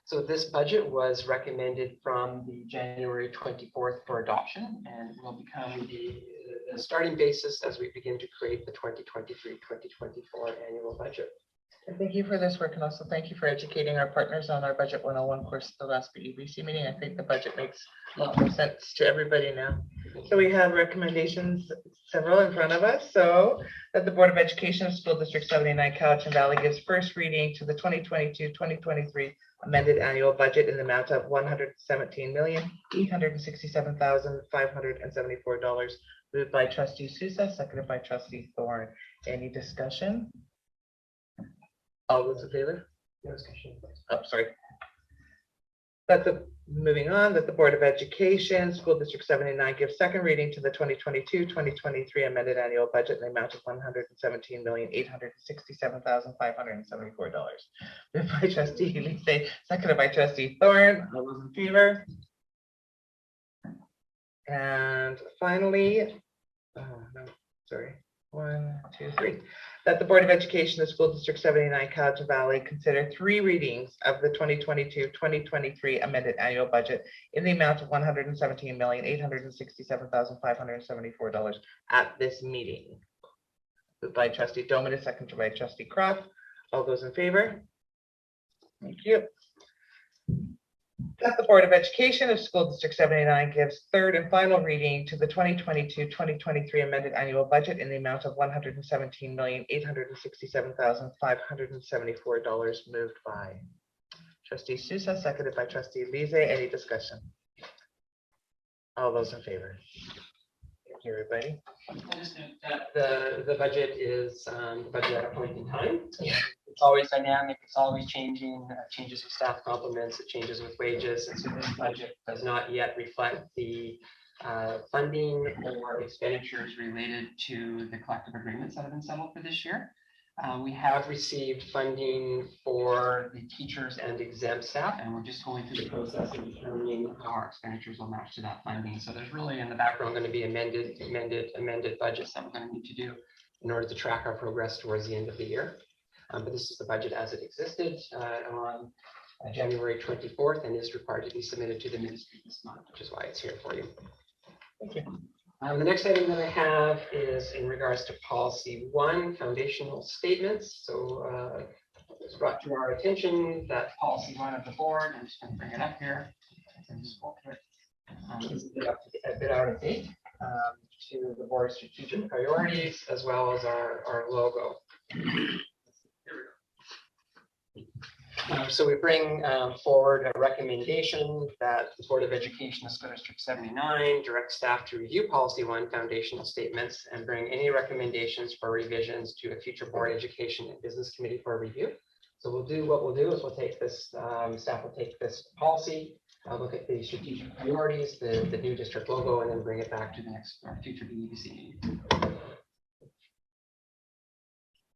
So this budget was recommended from the January 24th for adoption, and will become the starting basis as we begin to create the 2023-2024 annual budget. And thank you for this work, and also thank you for educating our partners on our Budget 101 course at the last BEBC meeting. I think the budget makes a lot more sense to everybody now. So we have recommendations, several in front of us. So that the Board of Education of School District 79 Cowichan Valley gives first reading to the 2022-2023 amended annual budget in the amount of $117,867,574. Moved by trustee Sousa, seconded by trustee Thorne. Any discussion? All those in favor? No discussion. Oh, sorry. Moving on, that the Board of Education, School District 79 gives second reading to the 2022-2023 amended annual budget in the amount of $117,867,574. Moved by trustee Lise, seconded by trustee Thorne. All those in favor? And finally, one, two, three. That the Board of Education of School District 79 Cowichan Valley consider three readings of the 2022-2023 amended annual budget in the amount of $117,867,574 at this meeting. Moved by trustee Doman, seconded by trustee Croft. All those in favor? Thank you. That the Board of Education of School District 79 gives third and final reading to the 2022-2023 amended annual budget in the amount of $117,867,574. Moved by trustee Sousa, seconded by trustee Lise. Any discussion? All those in favor? Thank you, everybody. Just note that the budget is the budget at a point in time. It's always dynamic, it's always changing, changes with staff complements, it changes with wages. And so this budget does not yet reflect the funding or expenditures related to the collective agreements that have been settled for this year. We have received funding for the teachers and exempt staff, and we're just going through the process of determining how our expenditures will match to that funding. So there's really in the background going to be amended budgets that we're going to need to do in order to track our progress towards the end of the year. But this is the budget as it existed on January 24th and is required to be submitted to the ministry this month, which is why it's here for you. Thank you. The next item that I have is in regards to policy 1, foundational statements. So it's brought to our attention that policy 1 of the board, I'm just going to bring it up here. Is a bit out of date to the board's strategic priorities as well as our logo. So we bring forward a recommendation that the Board of Education of School District 79 direct staff to review policy 1 foundational statements and bring any recommendations for revisions to a future board education and business committee for review. So we'll do is we'll take this, staff will take this policy look at the strategic priorities, the new district logo, and then bring it back to the next future BEBC meeting.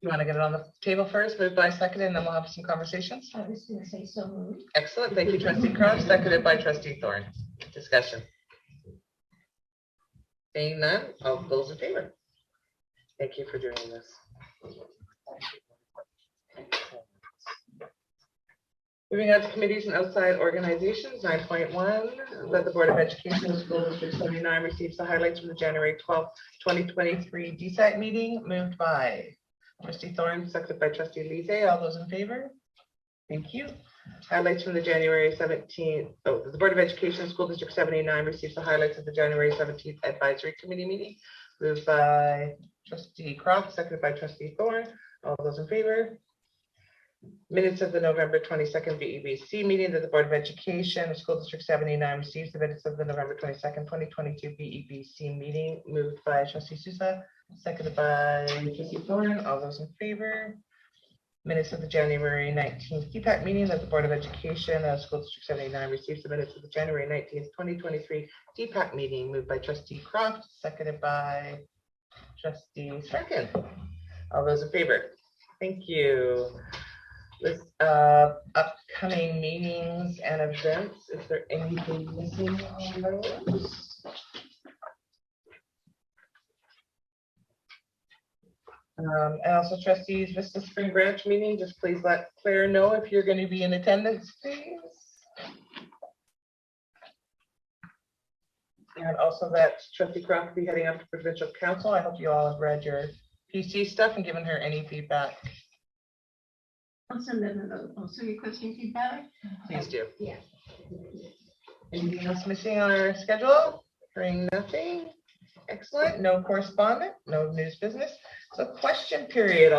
You want to get it on the table first, moved by second, and then we'll have some conversations? I was gonna say so moved. Excellent. Thank you, trustee Cross, seconded by trustee Thorne. Discussion. Seeing none, all those in favor? Thank you for doing this. Moving on to committees and outside organizations, 9.1, that the Board of Education of School District 79 receives the highlights from the January 12th, 2023 DSAT meeting, moved by trustee Thorne, seconded by trustee Lizet. All those in favor? Thank you. Highlights from the January 17th, the Board of Education of School District 79 receives the highlights of the January 17th Advisory Committee meeting, moved by trustee Croft, seconded by trustee Thorne. All those in favor? Minutes of the November 22nd BEBC meeting that the Board of Education of School District 79 receives the minutes of the November 22nd, 2022 BEBC meeting, moved by trustee Sousa, seconded by trustee Thorne. All those in favor? Minutes of the January 19th DPAC meeting that the Board of Education of School District 79 receives the minutes of the January 19th, 2023 DPAC meeting, moved by trustee Croft, seconded by trustee Strachan. All those in favor? Thank you. With upcoming meetings and events, is there anything missing on those? And also trustees, Vista Spring Branch meeting, just please let Claire know if you're going to be in attendance, please. And also that trustee Croft will be heading up to provincial council. I hope you all have read your PC stuff and given her any feedback. I'll send them a note. Also requesting feedback. Please do. Yeah. Anything else missing on our schedule? Hearing nothing. Excellent. No correspondent, no news business. So question period.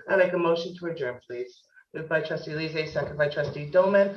I'd like a motion to adjourn, please. Moved by trustee Lizet, second by trustee Doman.